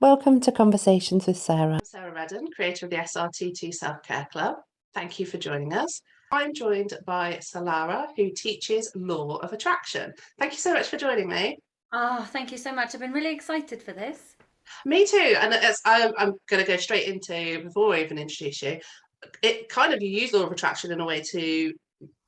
Welcome to Conversations with Sarah. I'm Sarah Reddan, creator of the SRT2 Self-Care Club. Thank you for joining us. I'm joined by Salarah, who teaches Law of Attraction. Thank you so much for joining me. Oh, thank you so much. I've been really excited for this. Me too. And I'm going to go straight into, before I even introduce you, you use Law of Attraction in a way to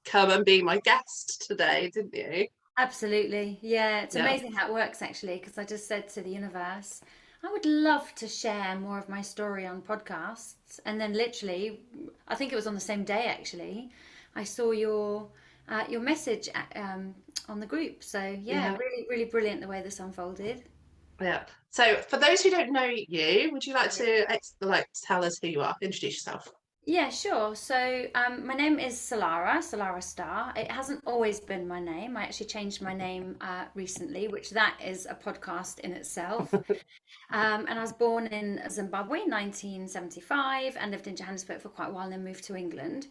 come and be my guest today, didn't you? Absolutely. Yeah, it's Yeah. amazing how it works actually, because I just said to the universe, I would love to share more of my story on podcasts. And then literally, I think it was on the same day actually, I saw your message on the group. So yeah, Yeah. really, really brilliant the way this unfolded. Yeah. So for those who don't know you, would you like to tell us who you are? Introduce yourself. Yeah, sure. So, my name is Salarah Star. It hasn't always been my name. I actually changed my name recently, which that is a podcast in itself. And I was born in Zimbabwe in 1975 and lived in Johannesburg for quite a while and then moved to England.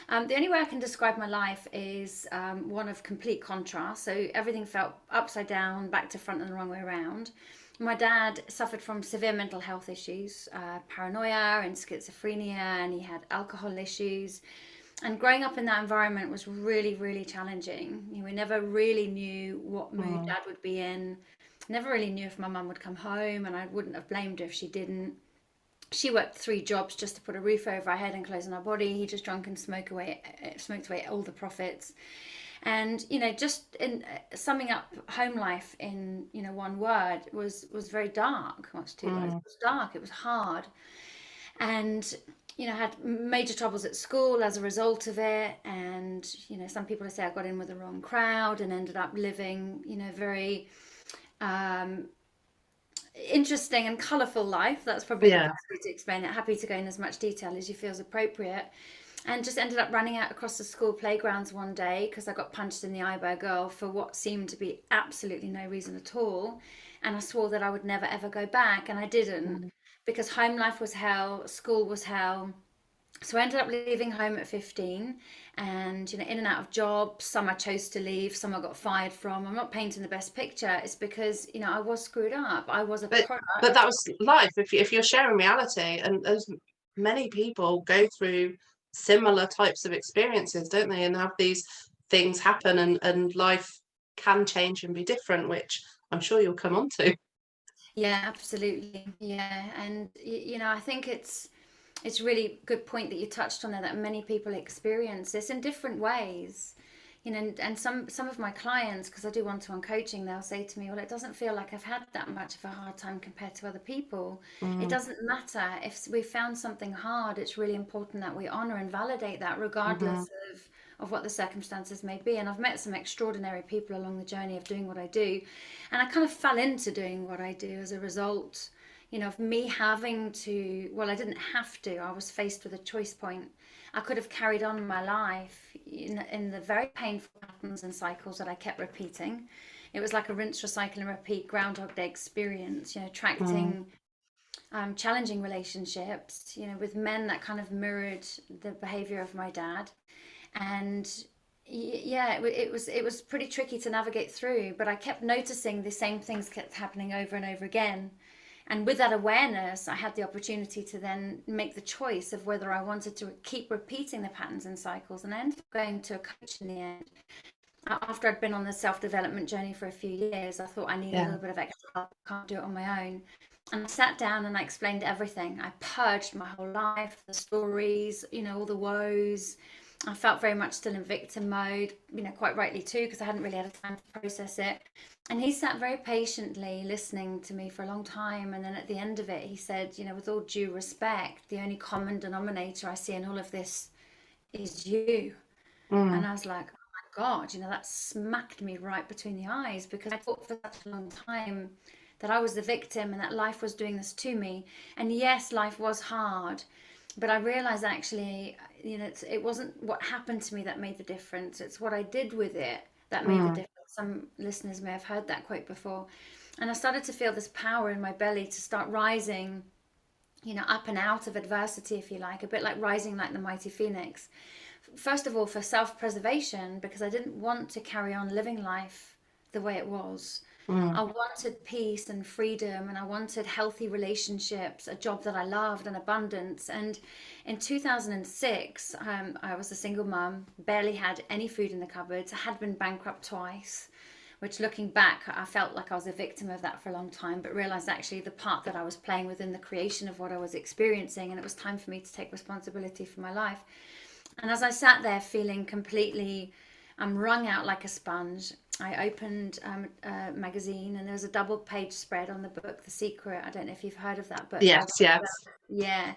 The only way I can describe my life is one of complete contrast. So everything felt upside down, back to front, and the wrong way around. My dad suffered from severe mental health issues, paranoia and schizophrenia, and he had alcohol issues. And growing up in that environment was really, really challenging. We never really knew what mood dad would be in. Never really knew if my mum would come home, and I wouldn't have blamed her if she didn't. She worked 3 jobs just to put a roof over our head and clothes on our body. He just drank and smoked away all the profits. And just in summing up home life in one word was very dark. Well, it's 2 words. It was dark. It was hard, and had major troubles at school as a result of it. And some people say I got in with the wrong crowd and ended up living very interesting and colourful life. That's probably the best way to explain it. Happy to go in as much detail as you feel is appropriate. And just ended up running out across the school playgrounds one day because I got punched in the eye by a girl for what seemed to be absolutely no reason at all. And I swore that I would never ever go back, and I didn't, because home life was hell, school was hell. So I ended up leaving home at 15, and in and out of jobs. Some I chose to leave, some I got fired from. I'm not painting the best picture. It's because I was screwed up. I was a product. But that was life. If you're sharing reality, and as many people go through similar types of experiences, don't they, and have these things happen, and life can change and be different, which I'm sure you'll come on to. Yeah, absolutely. Yeah, and I think it's really good point that you touched on there, that many people experience this in different ways. And some of my clients, because I do one-to-one coaching, they'll say to me, well, it doesn't feel like I've had that much of a hard time compared to other people. It doesn't matter if we found something hard. It's really important that we honor and validate that, regardless of what the circumstances may be. And I've met some extraordinary people along the journey of doing what I do, and I kind of fell into doing what I do as a result of me having to. Well, I didn't have to. I was faced with a choice point. I could have carried on my life in the very painful patterns and cycles that I kept repeating. It was like a rinse, recycle, and repeat Groundhog Day experience, attracting challenging relationships, with men that kind of mirrored the behavior of my dad. And yeah, it was pretty tricky to navigate through, but I kept noticing the same things kept happening over and over again. And with that awareness, I had the opportunity to then make the choice of whether I wanted to keep repeating the patterns and cycles. And I ended up going to a coach in the end. After I'd been on the self-development journey for a few years, I thought I needed a little bit of extra help. I can't do it on my own. And I sat down and I explained everything. I purged my whole life, the stories, all the woes. I felt very much still in victim mode, quite rightly too, because I hadn't really had time to process it. And he sat very patiently listening to me for a long time. And then at the end of it, he said, with all due respect, the only common denominator I see in all of this is you. And I was like, oh my God, that smacked me right between the eyes, because I thought for such a long time that I was the victim and that life was doing this to me. And yes, life was hard. But I realized actually, it wasn't what happened to me that made the difference. It's what I did with it that made the difference. Some listeners may have heard that quote before. And I started to feel this power in my belly to start rising, up and out of adversity, if you like, a bit like rising like the mighty phoenix. First of all, for self-preservation, because I didn't want to carry on living life the way it was. I wanted peace and freedom, and I wanted healthy relationships, a job that I loved, and abundance. And in 2006, I was a single mum, barely had any food in the cupboards. I had been bankrupt twice, which looking back, I felt like I was a victim of that for a long time, but realized actually the part that I was playing within the creation of what I was experiencing, and it was time for me to take responsibility for my life. And as I sat there feeling completely wrung out like a sponge, I opened a magazine, and there was a double page spread on the book, The Secret. I don't know if you've heard of that book. Yes, yes. Yeah.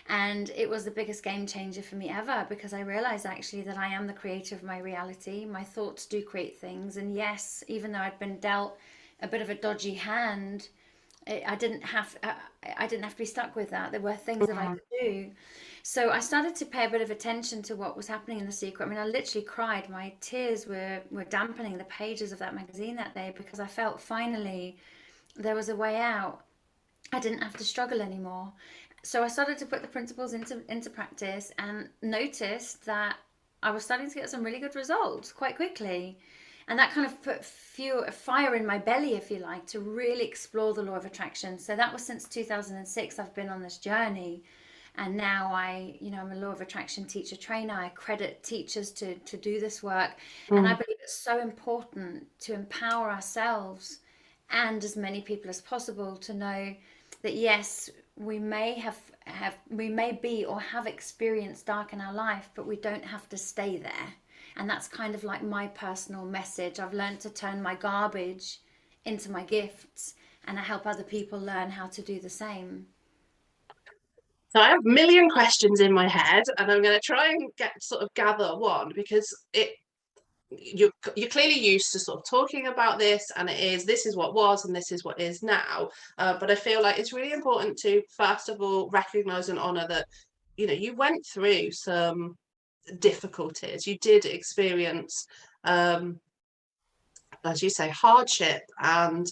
And it was the biggest game changer for me ever, because I realized actually that I am the creator of my reality. My thoughts do create things. And yes, even though I'd been dealt a bit of a dodgy hand, I didn't have to be stuck with that. There were things that I could do. So I started to pay a bit of attention to what was happening in The Secret. I mean, I literally cried. My tears were dampening the pages of that magazine that day, because I felt finally there was a way out. I didn't have to struggle anymore. So I started to put the principles into practice, and noticed that I was starting to get some really good results quite quickly. And that kind of put a fire in my belly, if you like, to really explore the law of attraction. So that was since 2006 I've been on this journey. And now I'm a law of attraction teacher trainer. I accredit teachers to do this work. And I believe it's so important to empower ourselves and as many people as possible to know that yes, we may be or have experienced dark in our life, but we don't have to stay there. And that's kind of like my personal message. I've learned to turn my garbage into my gifts, and I help other people learn how to do the same. So I have a million questions in my head, and I'm going to try and gather one, because you're clearly used to sort of talking about this, and this is what was and this is what is now. But I feel like it's really important to first of all recognize and honor that you went through some difficulties. You did experience, as you say, hardship, and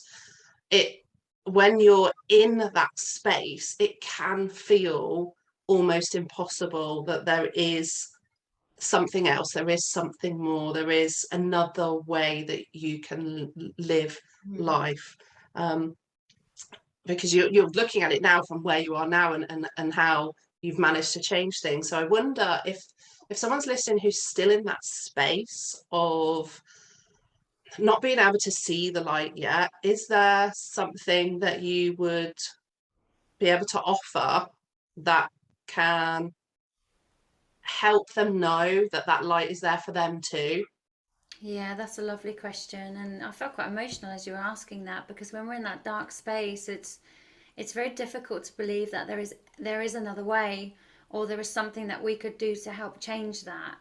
when you're in that space, it can feel almost impossible that there is something else, there is something more, there is another way that you can live life, because you're looking at it now from where you are now, and how you've managed to change things. So I wonder if someone's listening who's still in that space of not being able to see the light yet, is there something that you would be able to offer that can help them know that light is there for them too? Yeah, that's a lovely question. And I felt quite emotional as you were asking that, because when we're in that dark space, it's very difficult to believe that there is another way, or there is something that we could do to help change that.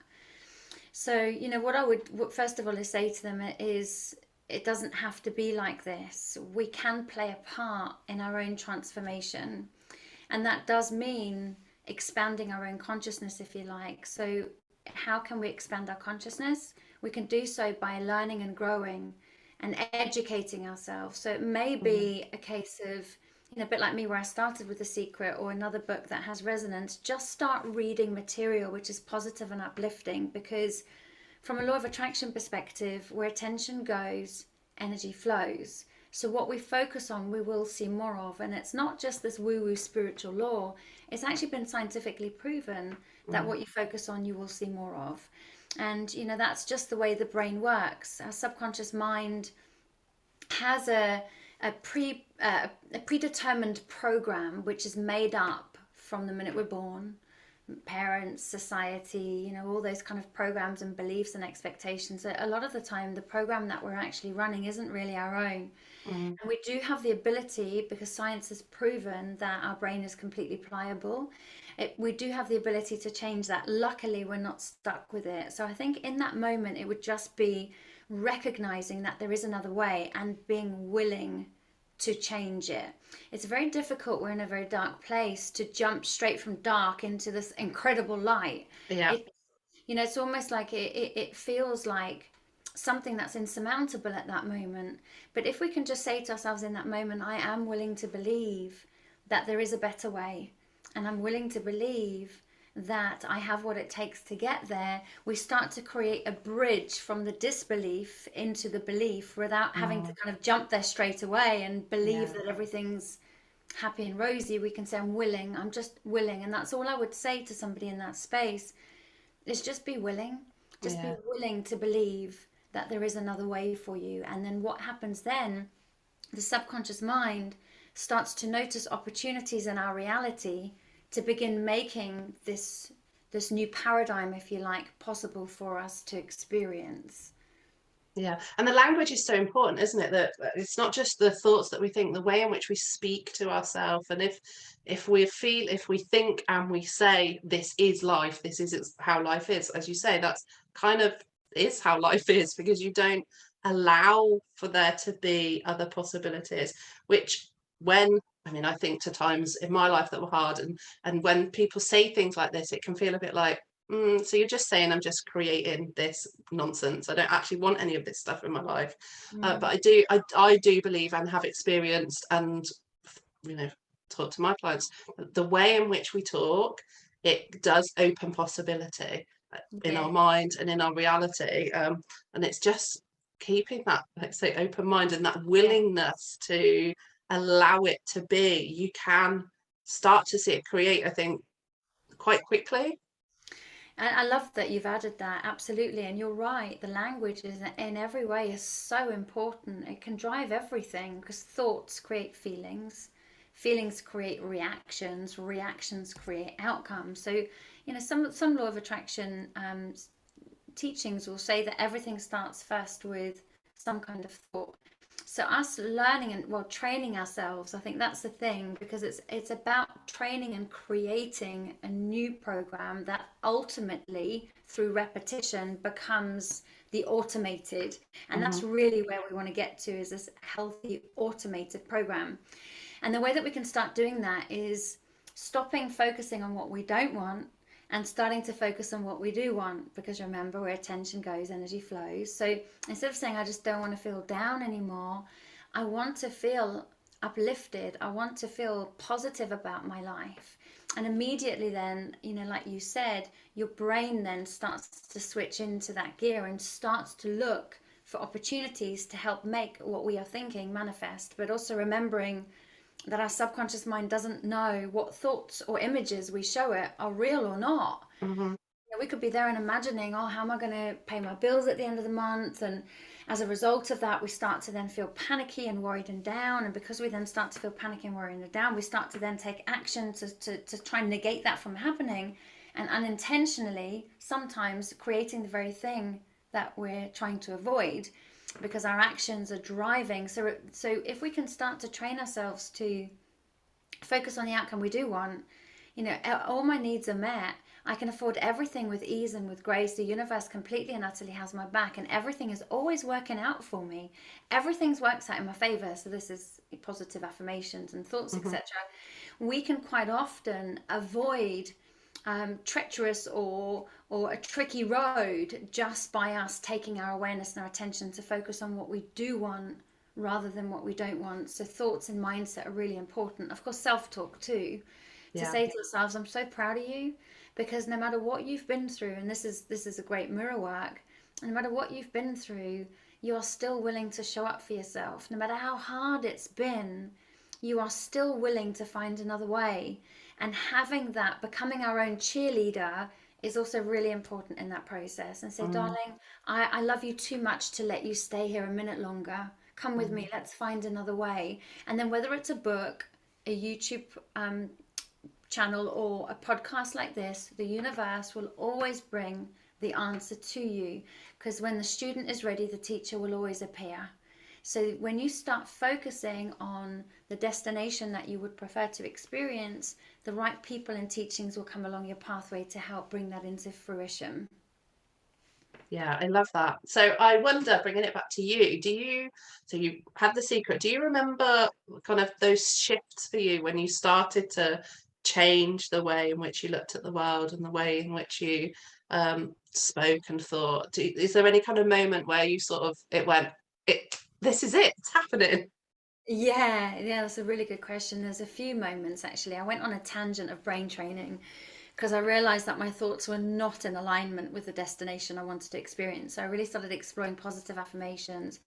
So, what I would first of all is say to them is, it doesn't have to be like this. We can play a part in our own transformation. And that does mean expanding our own consciousness, if you like. So how can we expand our consciousness? We can do so by learning and growing and educating ourselves. So it may be a case of, a bit like me, where I started with The Secret or another book that has resonance. Just start reading material which is positive and uplifting, because from a law of attraction perspective, where attention goes, energy flows. So what we focus on, we will see more of. And it's not just this woo-woo spiritual law. It's actually been scientifically proven that what you focus on, you will see more of. And, that's just the way the brain works. Our subconscious mind has a predetermined program, which is made up from the minute we're born. Parents, society, all those kind of programs and beliefs and expectations. A lot of the time, the program that we're actually running isn't really our own. And we do have the ability, because science has proven that our brain is completely pliable. We do have the ability to change that. Luckily, we're not stuck with it. So I think in that moment, it would just be recognizing that there is another way and being willing to change it. It's very difficult. We're in a very dark place to jump straight from dark into this incredible light. Yeah. It's almost like it feels like something that's insurmountable at that moment. But if we can just say to ourselves in that moment, I am willing to believe that there is a better way, and I'm willing to believe that I have what it takes to get there, we start to create a bridge from the disbelief into the belief without having to kind of jump there straight away and believe that everything's happy and rosy. We can say, I'm willing, I'm just willing. And that's all I would say to somebody in that space, is just be willing. Just be willing to believe that there is another way for you. And then what happens then, the subconscious mind starts to notice opportunities in our reality to begin making this new paradigm, if you like, possible for us to experience. Yeah, and the language is so important, isn't it? That it's not just the thoughts that we think, the way in which we speak to ourselves. And if we think and we say, this is life, this is how life is, as you say, that's kind of is how life is, because you don't allow for there to be other possibilities, which I think to times in my life that were hard, and when people say things like this, it can feel a bit like, so you're just saying I'm just creating this nonsense. I don't actually want any of this stuff in my life. But I do believe and have experienced and, talk to my clients, the way in which we talk, it does open possibility in our mind and in our reality. And it's just keeping that, let's say, open mind and that willingness to allow it to be. You can start to see it create, I think, quite quickly. And I love that you've added that, absolutely. And you're right, the language is in every way is so important. It can drive everything, because thoughts create feelings, feelings create reactions, reactions create outcomes. So, some law of attraction teachings will say that everything starts first with some kind of thought. So us learning and training ourselves, I think that's the thing, because it's about training and creating a new program that ultimately through repetition becomes the automated. And that's really where we want to get to, is this healthy automated program. And the way that we can start doing that is stopping focusing on what we don't want and starting to focus on what we do want, because remember, where attention goes, energy flows. So instead of saying, I just don't want to feel down anymore, I want to feel uplifted. I want to feel positive about my life. And immediately then, like you said, your brain then starts to switch into that gear and starts to look for opportunities to help make what we are thinking manifest, but also remembering that our subconscious mind doesn't know what thoughts or images we show it are real or not. We could be there and imagining, how am I going to pay my bills at the end of the month? And as a result of that, we start to then feel panicky and worried and down. And because we then start to feel panicky and worried and down, we start to then take action to try and negate that from happening. And unintentionally, sometimes creating the very thing that we're trying to avoid, because our actions are driving. So if we can start to train ourselves to focus on the outcome we do want, all my needs are met, I can afford everything with ease and with grace. The universe completely and utterly has my back, and everything is always working out for me. Everything works out in my favor. So this is positive affirmations and thoughts, etc. We can quite often avoid treacherous or a tricky road just by us taking our awareness and our attention to focus on what we do want rather than what we don't want. So thoughts and mindset are really important. Of course, self-talk too, to say to ourselves, I'm so proud of you, because no matter what you've been through, and this is a great mirror work, no matter what you've been through, you are still willing to show up for yourself. No matter how hard it's been, you are still willing to find another way. And having that, becoming our own cheerleader, is also really important in that process. And say, darling, I love you too much to let you stay here a minute longer. Come with me, let's find another way. And then whether it's a book, a YouTube channel, or a podcast like this, the universe will always bring the answer to you, because when the student is ready, the teacher will always appear. So when you start focusing on the destination that you would prefer to experience, the right people and teachings will come along your pathway to help bring that into fruition. Yeah, I love that. So I wonder, bringing it back to you, so you had The Secret. Do you remember kind of those shifts for you when you started to change the way in which you looked at the world and the way in which you spoke and thought? Is there any kind of moment where you sort of, this is it, it's happening? Yeah, that's a really good question. There's a few moments actually. I went on a tangent of brain training because I realized that my thoughts were not in alignment with the destination I wanted to experience. So I really started exploring positive affirmations.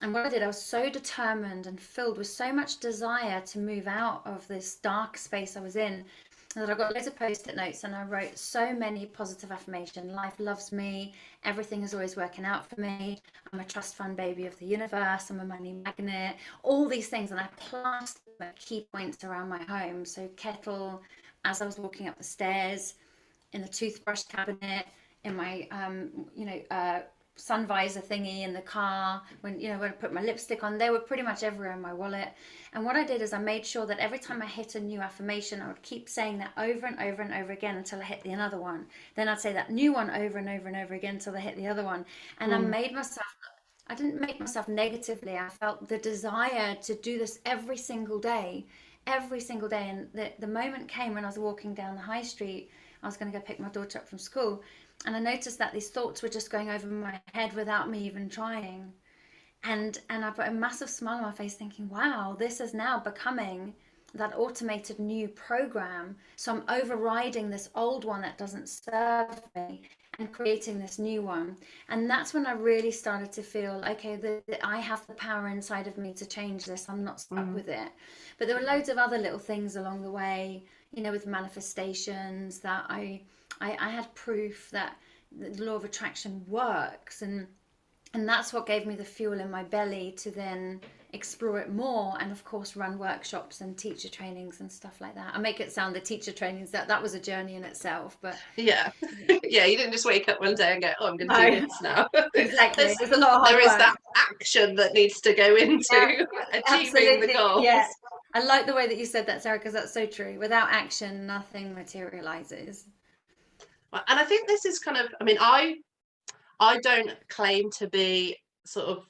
And what I did, I was so determined and filled with so much desire to move out of this dark space I was in, that I got loads of post-it notes and I wrote so many positive affirmations. Life loves me. Everything is always working out for me. I'm a trust fund baby of the universe. I'm a money magnet. All these things. And I plastered them at key points around my home. So kettle, as I was walking up the stairs, in the toothbrush cabinet, in my, sun visor thingy in the car, when I put my lipstick on, they were pretty much everywhere in my wallet. And what I did is I made sure that every time I hit a new affirmation, I would keep saying that over and over and over again until I hit the another one. Then I'd say that new one over and over and over again until I hit the other one. And I didn't make myself negatively. I felt the desire to do this every single day. And the moment came when I was walking down the high street. I was going to go pick my daughter up from school. And I noticed that these thoughts were just going over my head without me even trying. And I put a massive smile on my face thinking, wow, this is now becoming that automated new program. So I'm overriding this old one that doesn't serve me and creating this new one. And that's when I really started to feel, okay, I have the power inside of me to change this. I'm not stuck with it. But there were loads of other little things along the way, with manifestations, that I had proof that the law of attraction works, and that's what gave me the fuel in my belly to then explore it more, and of course run workshops and teacher trainings and stuff like that. I make it sound the teacher trainings that was a journey in itself, but yeah. Yeah, you didn't just wake up one day and go, oh, I'm going to do this now. Exactly. There's a lot of hard there is work. that action that needs to go into achieving the goals. Yeah. I like the way that you said that, Sarah, because that's so true. Without action, nothing materializes. And I think this is kind of, I don't claim to be sort of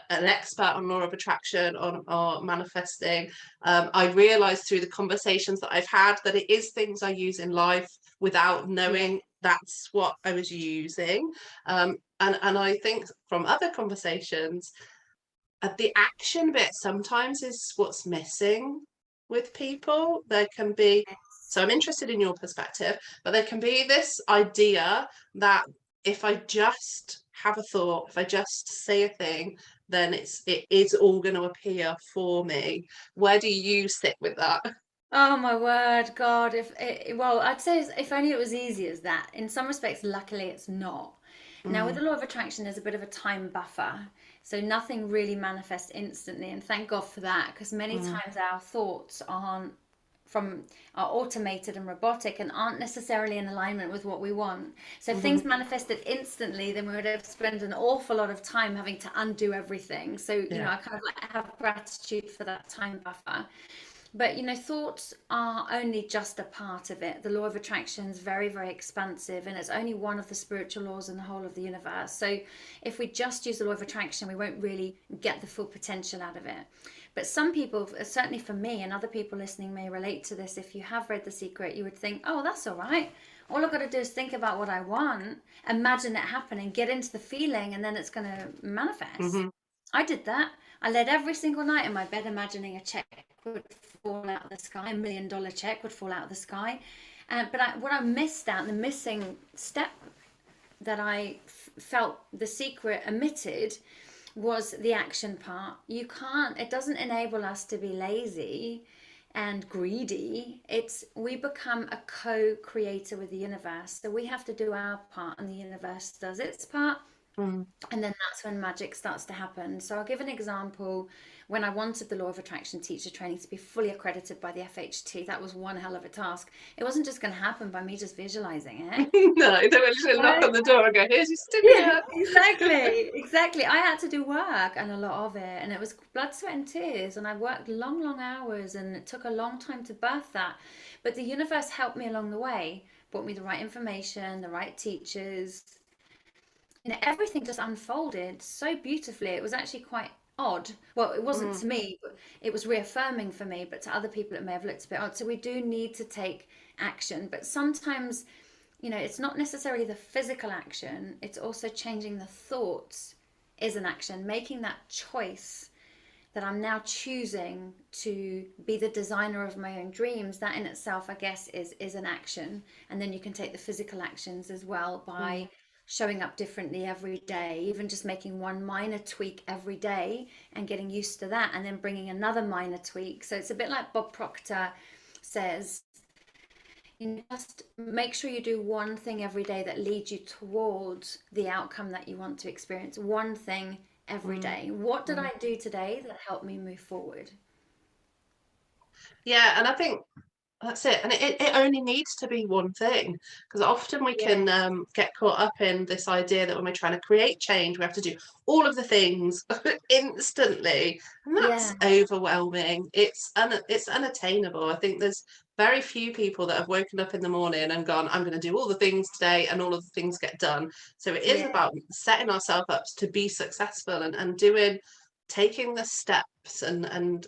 an expert on law of attraction or manifesting. I realized through the conversations that I've had that it is things I use in life without knowing that's what I was using. And I think from other conversations, the action bit sometimes is what's missing with people. There can be, so I'm interested in your perspective, but there can be this idea that if I just have a thought, if I just say a thing, then it is all going to appear for me. Where do you sit with that? Oh my word, God! I'd say if only it was easy as that. In some respects, luckily, it's not. Now, with the law of attraction, there's a bit of a time buffer, so nothing really manifests instantly, and thank God for that, because many times our thoughts are automated and robotic and aren't necessarily in alignment with what we want. So if things manifested instantly, then we would have spent an awful lot of time having to undo everything. So I kind of have gratitude for that time buffer. But thoughts are only just a part of it. The law of attraction is very, very expansive, and it's only one of the spiritual laws in the whole of the universe. So if we just use the law of attraction, we won't really get the full potential out of it. But some people, certainly for me, and other people listening may relate to this. If you have read The Secret, you would think, oh, that's all right. All I've got to do is think about what I want, imagine it happening, get into the feeling, and then it's going to manifest. I did that. I led every single night in my bed imagining a check would fall out of the sky, $1 million check would fall out of the sky. But what I missed out, the missing step that I felt The Secret omitted, was the action part. It doesn't enable us to be lazy and greedy. We become a co-creator with the universe. So we have to do our part and the universe does its part. And then that's when magic starts to happen. So I'll give an example. When I wanted the law of attraction teacher training to be fully accredited by the FHT, that was one hell of a task. It wasn't just going to happen by me just visualizing it. No, they were just knock on the door and go, here's your certificate. Yeah, exactly. I had to do work, and a lot of it, and it was blood, sweat and tears, and I worked long hours, and it took a long time to birth that. But the universe helped me along the way, brought me the right information, the right teachers. Everything just unfolded so beautifully. It was actually quite odd. Well, it wasn't to me, but it was reaffirming for me, but to other people it may have looked a bit odd. So we do need to take action, but sometimes it's not necessarily the physical action, it's also changing the thoughts is an action. Making that choice that I'm now choosing to be the designer of my own dreams, that in itself, I guess, is an action. And then you can take the physical actions as well by showing up differently every day, even just making one minor tweak every day and getting used to that, and then bringing another minor tweak. So it's a bit like Bob Proctor says, you just make sure you do one thing every day that leads you towards the outcome that you want to experience. One thing every day. What did I do today that helped me move forward? Yeah, and I think that's it. And it only needs to be one thing, because often we can get caught up in this idea that when we're trying to create change, we have to do all of the things instantly. And that's overwhelming. It's unattainable. I think there's very few people that have woken up in the morning and gone, I'm going to do all the things today, and all of the things get done. So it is about setting ourselves up to be successful, and taking the steps and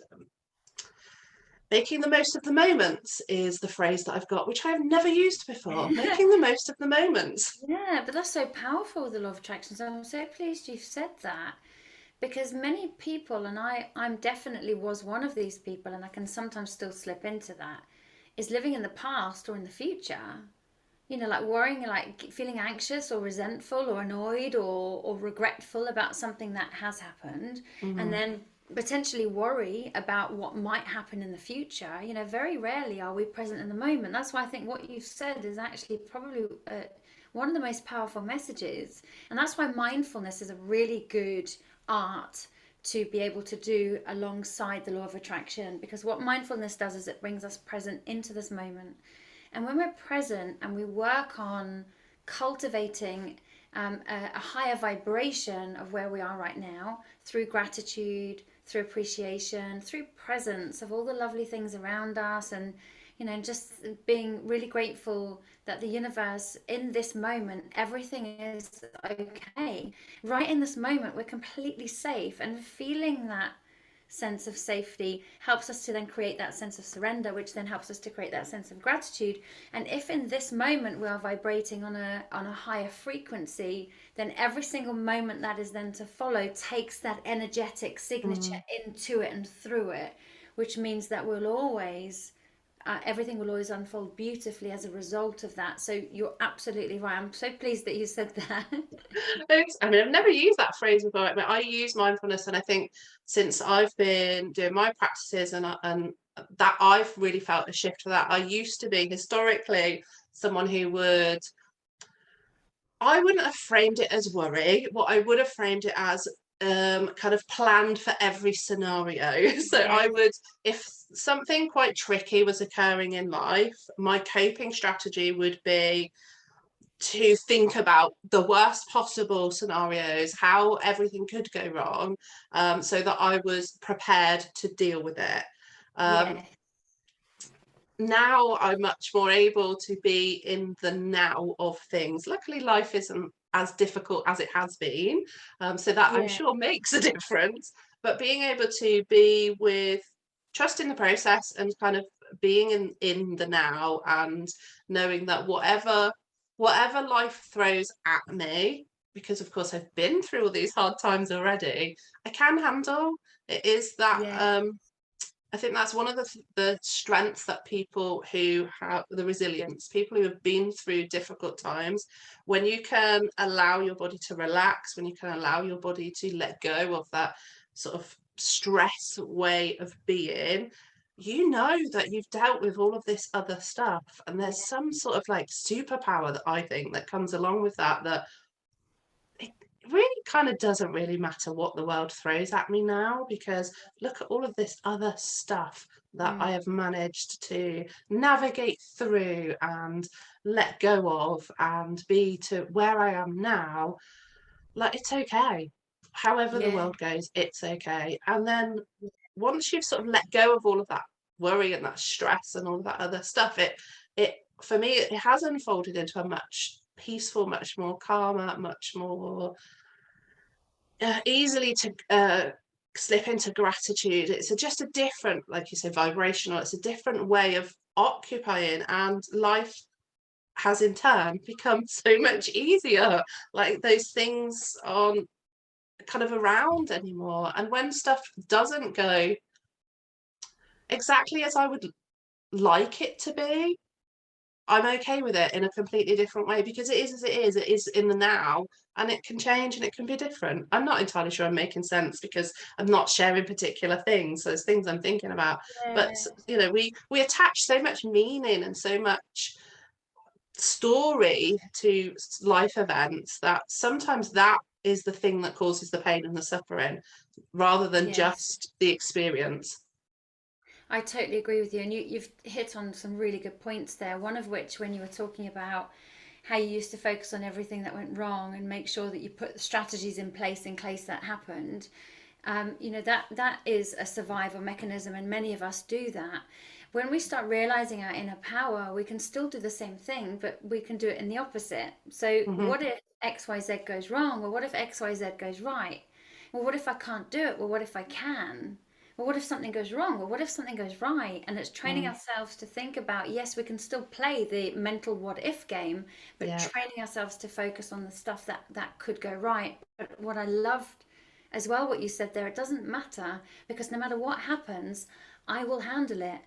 making the most of the moments is the phrase that I've got, which I've never used before. Making the most of the moments. Yeah, but that's so powerful, the law of attraction. So I'm so pleased you've said that, because many people, and I'm definitely was one of these people, and I can sometimes still slip into that, is living in the past or in the future. You know, like worrying, like feeling anxious or resentful or annoyed or regretful about something that has happened, and then potentially worry about what might happen in the future. You know, very rarely are we present in the moment. That's why I think what you've said is actually probably one of the most powerful messages. And that's why mindfulness is a really good art to be able to do alongside the law of attraction, because what mindfulness does is it brings us present into this moment. And when we're present and we work on cultivating a higher vibration of where we are right now through gratitude, through appreciation, through presence of all the lovely things around us, and you know, just being really grateful that the universe, in this moment, everything is okay. Right in this moment, we're completely safe, and feeling that sense of safety helps us to then create that sense of surrender, which then helps us to create that sense of gratitude. And if in this moment we are vibrating on a higher frequency, then every single moment that is then to follow takes that energetic signature into it and through it, which means that we'll always everything will always unfold beautifully as a result of that. So you're absolutely right. I'm so pleased that you said that. I mean, I've never used that phrase before, but I use mindfulness, and I think since I've been doing my practices and that I've really felt a shift for that. I used to be historically someone who I wouldn't have framed it as worry. What I would have framed it as kind of planned for every scenario. So I would, if something quite tricky was occurring in life, my coping strategy would be to think about the worst possible scenarios, how everything could go wrong, so that I was prepared to deal with it. Now I'm much more able to be in the now of things. Luckily, life isn't as difficult as it has been, so that I'm sure makes a difference. But being able to be with trusting the process and kind of being in the now, and knowing that whatever life throws at me, because of course I've been through all these hard times already, I can handle. It is that I think that's one of the strengths that people who have the resilience, people who have been through difficult times, when you can allow your body to relax, when you can allow your body to let go of that sort of stress way of being, you know that you've dealt with all of this other stuff. And there's some sort of like superpower that I think that comes along with that it really kind of doesn't really matter what the world throws at me now, because look at all of this other stuff that I have managed to navigate through and let go of and be to where I am now. Like, it's okay. However the world goes, it's okay. And then once you've sort of let go of all of that worry and that stress and all of that other stuff, it for me, it has unfolded into a much peaceful, much more calmer, much more easily to slip into gratitude. It's just a different, like you say, vibrational. It's a different way of occupying, and life has in turn become so much easier. Like those things on kind of around anymore. And when stuff doesn't go exactly as I would like it to be, I'm okay with it in a completely different way, because it is as it is in the now, and it can change and it can be different. I'm not entirely sure I'm making sense, because I'm not sharing particular things. So there's things I'm thinking about. But you know, we attach so much meaning and so much story to life events that sometimes that is the thing that causes the pain and the suffering, rather than Yes. just the experience. I totally agree with you, and you've hit on some really good points there. One of which, when you were talking about how you used to focus on everything that went wrong and make sure that you put strategies in place in case that happened. You know, that is a survival mechanism, and many of us do that. When we start realizing our inner power, we can still do the same thing, but we can do it in the opposite. So what if XYZ goes wrong? Well, what if XYZ goes right? Well, what if I can't do it? Well, what if I can? Well, what if something goes wrong? Well, what if something goes right? And it's training ourselves to think about, yes, we can still play the mental what if game, but training ourselves to focus on the stuff that could go right. But what I loved as well, what you said there, it doesn't matter, because no matter what happens, I will handle it.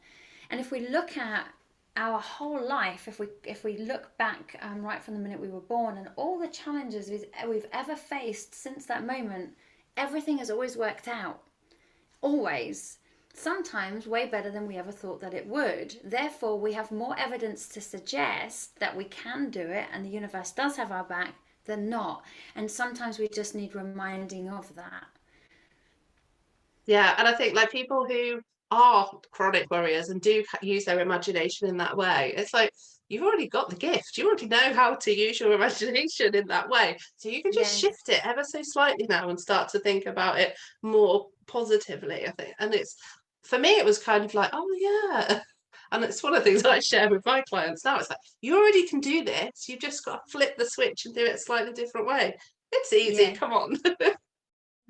And if we look at our whole life, if we look back right from the minute we were born, and all the challenges we've ever faced since that moment, everything has always worked out. Always. Sometimes way better than we ever thought that it would. Therefore, we have more evidence to suggest that we can do it and the universe does have our back than not. And sometimes we just need reminding of that. Yeah, and I think like people who are chronic worriers and do use their imagination in that way, it's like, you've already got the gift. You already know how to use your imagination in that way. So you can just shift it ever so slightly now and start to think about it more positively, I think. And it's, for me, it was kind of like, oh yeah. And it's one of the things I share with my clients now. It's like, you already can do this. You've just got to flip the switch and do it a slightly different way. It's easy. Come on.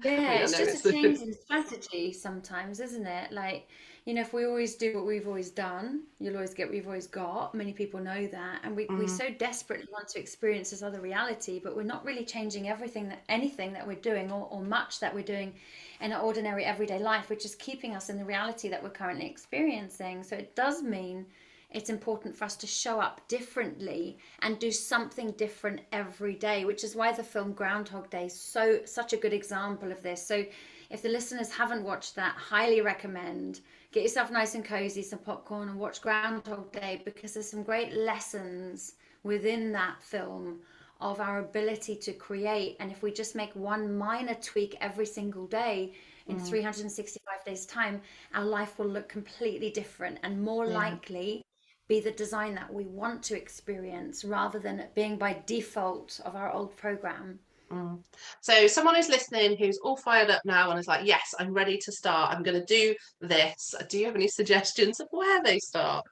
Yeah, I it's know just a change in strategy sometimes, isn't it? Like, you know, if we always do what we've always done, you'll always get what you've always got. Many people know that. And we so desperately want to experience this other reality, but we're not really changing anything that we're doing, or much that we're doing in our ordinary everyday life, which is keeping us in the reality that we're currently experiencing. So it does mean it's important for us to show up differently and do something different every day, which is why the film Groundhog Day is such a good example of this. So if the listeners haven't watched that, highly recommend. Get yourself nice and cozy, some popcorn, and watch Groundhog Day, because there's some great lessons within that film of our ability to create. And if we just make one minor tweak every single day, in 365 days time, our life will look completely different and more likely be the design that we want to experience, rather than it being by default of our old program. So someone who's listening who's all fired up now and is like, yes, I'm ready to start, I'm going to do this. Do you have any suggestions of where they start?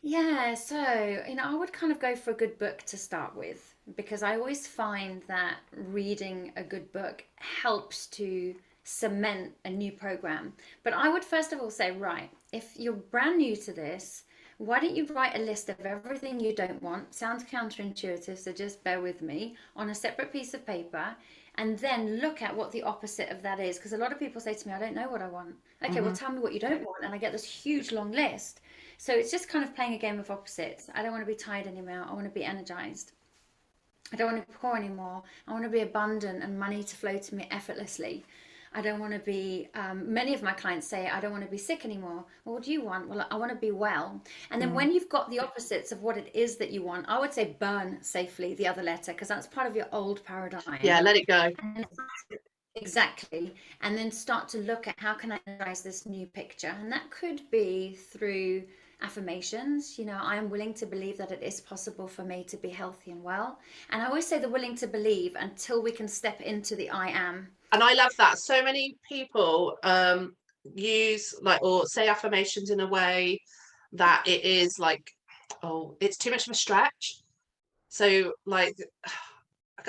Yeah, so, you know, I would kind of go for a good book to start with, because I always find that reading a good book helps to cement a new program. But I would first of all say, right, if you're brand new to this, why don't you write a list of everything you don't want? Sounds counterintuitive, so just bear with me, on a separate piece of paper, and then look at what the opposite of that is. Because a lot of people say to me, I don't know what I want. Okay, well, tell me what you don't want. And I get this huge long list. So it's just kind of playing a game of opposites. I don't want to be tired anymore. I want to be energized. I don't want to be poor anymore. I want to be abundant and money to flow to me effortlessly. I don't want to be, many of my clients say, I don't want to be sick anymore. Well, what do you want? Well, I want to be well. And then when you've got the opposites of what it is that you want, I would say burn safely the other letter, because that's part of your old paradigm. Yeah, let it go. Exactly. And then start to look at, how can I energize this new picture? And that could be through affirmations. You know, I am willing to believe that it is possible for me to be healthy and well. And I always say the willing to believe until we can step into the I am. And I love that. So many people use like, or say affirmations in a way that it is like, oh, it's too much of a stretch. So like,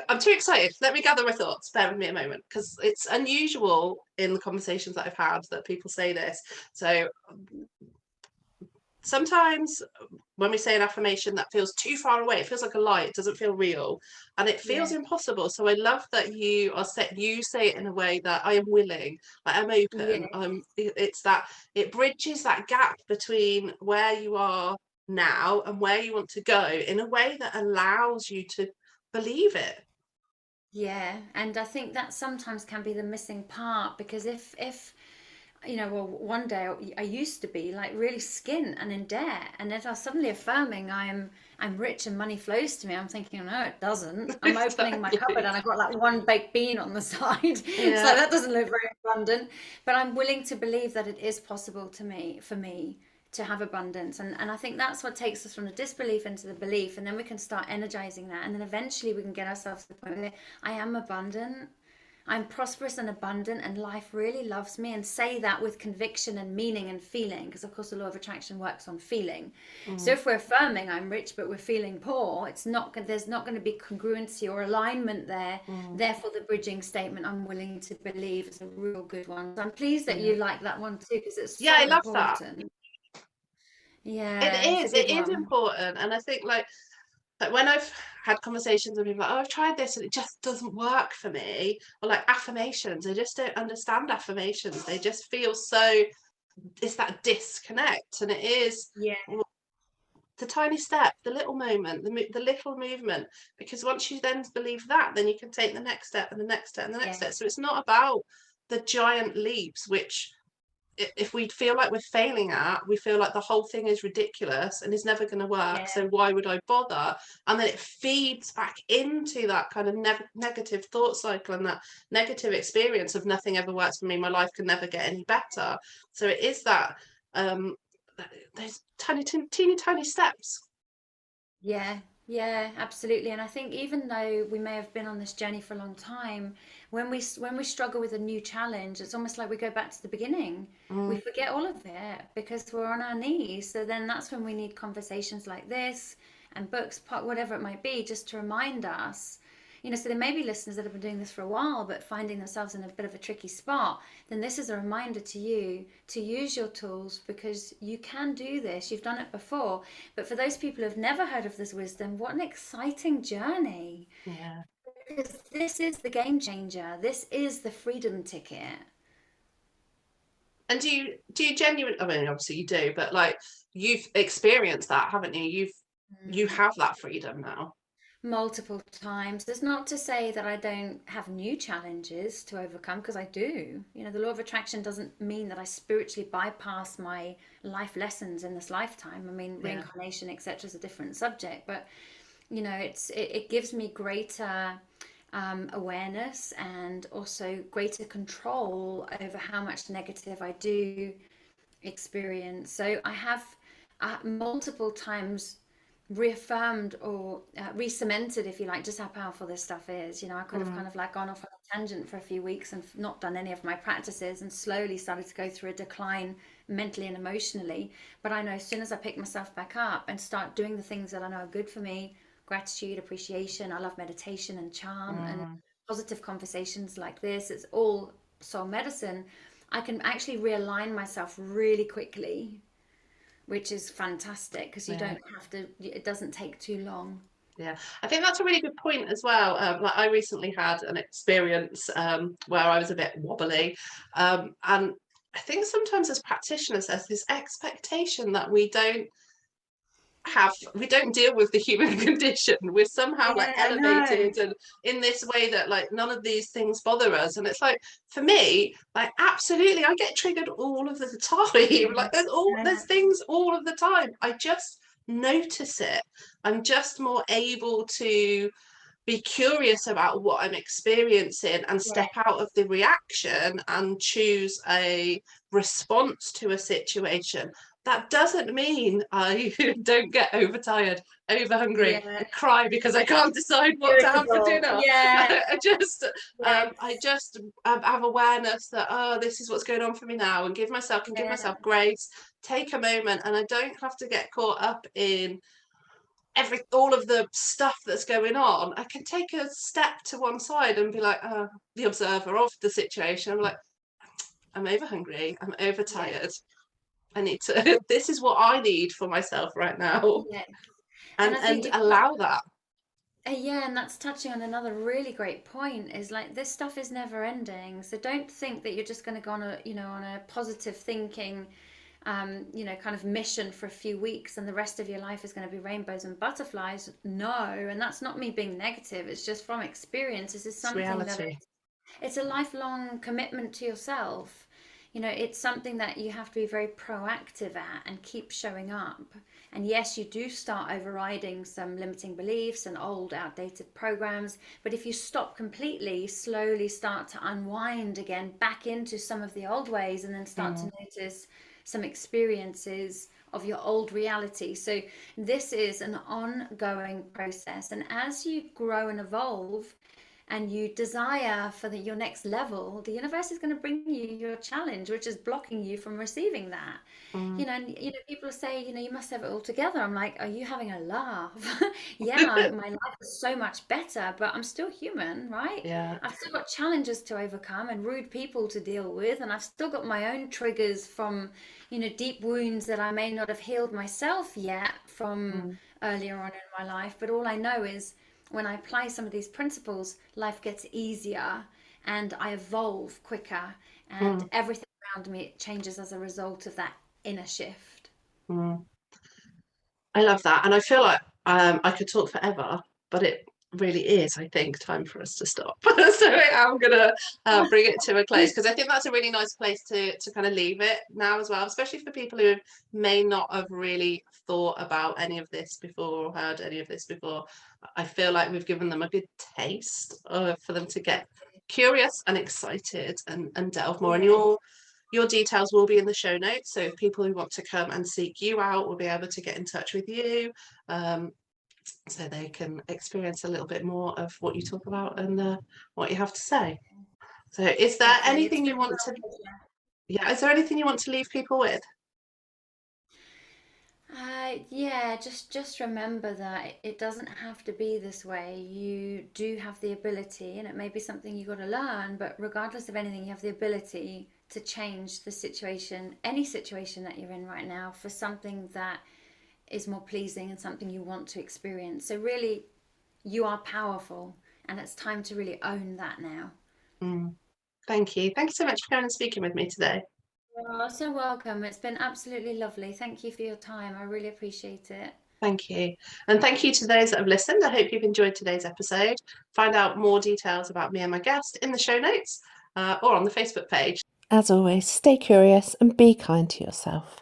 I'm too excited. Let me gather my thoughts. Bear with me a moment, because it's unusual in the conversations that I've had that people say this. So sometimes when we say an affirmation that feels too far away, it feels like a lie, it doesn't feel real, and it feels impossible. So I love that you say it in a way that I am willing, I'm open, it's that it bridges that gap between where you are now and where you want to go in a way that allows you to believe it. Yeah, and I think that sometimes can be the missing part, because if well, one day I used to be like really skint and in debt, and then I suddenly affirming I'm rich and money flows to me. I'm thinking, no, it doesn't. I'm opening my cupboard and I've got like one baked bean on the side. So that doesn't look very abundant. But I'm willing to believe that it is possible for me to have abundance. And I think that's what takes us from the disbelief into the belief, and then we can start energizing that, and then eventually we can get ourselves to the point where I am abundant. I'm prosperous and abundant, and life really loves me, and say that with conviction and meaning and feeling, because of course the law of attraction works on feeling. So if we're affirming I'm rich but we're feeling poor, there's not going to be congruency or alignment there. Therefore the bridging statement, I'm willing to believe, is a real good one. So I'm pleased that you like that one too, because it's so I love important. that. Yeah, it is important. And I think like when I've had conversations with people like, oh, I've tried this and it just doesn't work for me, or like affirmations, I just don't understand affirmations, they just feel so, it's that disconnect. And it is the tiny step, the little moment, the little movement, because once you then believe that, then you can take the next step and the next step and the next step. So it's not about the giant leaps, which if we feel like we're failing at, we feel like the whole thing is ridiculous and is never going to work, so why would I bother? And then it feeds back into that kind of negative thought cycle and that negative experience of nothing ever works for me, my life can never get any better. So it is that those teeny steps. Yeah, absolutely. And I think even though we may have been on this journey for a long time, when we struggle with a new challenge, it's almost like we go back to the beginning. We forget all of it because we're on our knees. So then that's when we need conversations like this and books, whatever it might be, just to remind us. So there may be listeners that have been doing this for a while but finding themselves in a bit of a tricky spot. Then this is a reminder to you to use your tools, because you can do this. You've done it before. But for those people who've never heard of this wisdom, what an exciting journey. Yeah. Because this is the game changer. This is the freedom ticket. And do you genuinely, I mean, obviously you do, but like you've experienced that, haven't you? You have that freedom now. Multiple times. There's not to say that I don't have new challenges to overcome, because I do. The law of attraction doesn't mean that I spiritually bypass my life lessons in this lifetime. I mean, reincarnation, etc., is a different subject, but it gives me greater awareness and also greater control over how much negative I do experience. So I have multiple times reaffirmed or re-cemented, if you like, just how powerful this stuff is. I could have kind of like gone off on a tangent for a few weeks and not done any of my practices, and slowly started to go through a decline mentally and emotionally. But I know as soon as I pick myself back up and start doing the things that I know are good for me, gratitude, appreciation, I love meditation and chant and positive conversations like this, it's all soul medicine, I can actually realign myself really quickly, which is fantastic, because you don't have to, it doesn't take too long. Yeah, I think that's a really good point as well. Like I recently had an experience where I was a bit wobbly, and I think sometimes as practitioners there's this expectation that we don't deal with the human condition. We're somehow like elevated and in this way that like none of these things bother us. And it's like, for me, like absolutely I get triggered all of the time. Like there's things all of the time. I just notice it. I'm just more able to be curious about what I'm experiencing and step out of the reaction and choose a response to a situation. That doesn't mean I don't get overtired, over hungry, and cry because I can't decide what to have for dinner. I just have awareness that this is what's going on for me now, and give myself grace, take a moment, and I don't have to get caught up in all of the stuff that's going on. I can take a step to one side and be like the observer of the situation. I'm like, I'm over hungry, I'm overtired. I need to, this is what I need for myself right now. Yeah. And I think allow that. yeah, and that's touching on another really great point, is like this stuff is never ending. So don't think that you're just going to go on a, on a positive thinking, kind of mission for a few weeks and the rest of your life is going to be rainbows and butterflies. No, and that's not me being negative. It's just from experience. This is It's something that reality. it's a lifelong commitment to yourself. It's something that you have to be very proactive at and keep showing up. And yes, you do start overriding some limiting beliefs and old outdated programs, but if you stop completely, you slowly start to unwind again back into some of the old ways, and then start to notice some experiences of your old reality. So this is an ongoing process, and as you grow and evolve and you desire for your next level, the universe is going to bring you your challenge, which is blocking you from receiving that. And people say, you must have it all together. I'm like, are you having a laugh? Yeah, my life is so much better, but I'm still human, right? Yeah. I've still got challenges to overcome and rude people to deal with, and I've still got my own triggers from, deep wounds that I may not have healed myself yet from earlier on in my life. But all I know is, when I apply some of these principles, life gets easier and I evolve quicker, and everything around me changes as a result of that inner shift. I love that. And I feel like I could talk forever, but it really is, I think, time for us to stop. So I'm going to bring it to a close, because I think that's a really nice place to kind of leave it now as well, especially for people who may not have really thought about any of this before or heard any of this before. I feel like we've given them a good taste for them to get curious and excited and delve more. And your details will be in the show notes. So if people who want to come and seek you out will be able to get in touch with you, so they can experience a little bit more of what you talk about and what you have to say. So is there Lovely. anything you want to, is there anything you want to leave people with? Yeah, just remember that it doesn't have to be this way. You do have the ability, and it may be something you got to learn, but regardless of anything, you have the ability to change the situation, any situation that you're in right now, for something that is more pleasing and something you want to experience. So really, you are powerful, and it's time to really own that now. Thank you. Thank you so much for coming and speaking with me today. Oh, so welcome. It's been absolutely lovely. Thank you for your time. I really appreciate it. Thank you. And thank you to those that have listened. I hope you've enjoyed today's episode. Find out more details about me and my guest in the show notes or on the Facebook page. As always, stay curious and be kind to yourself.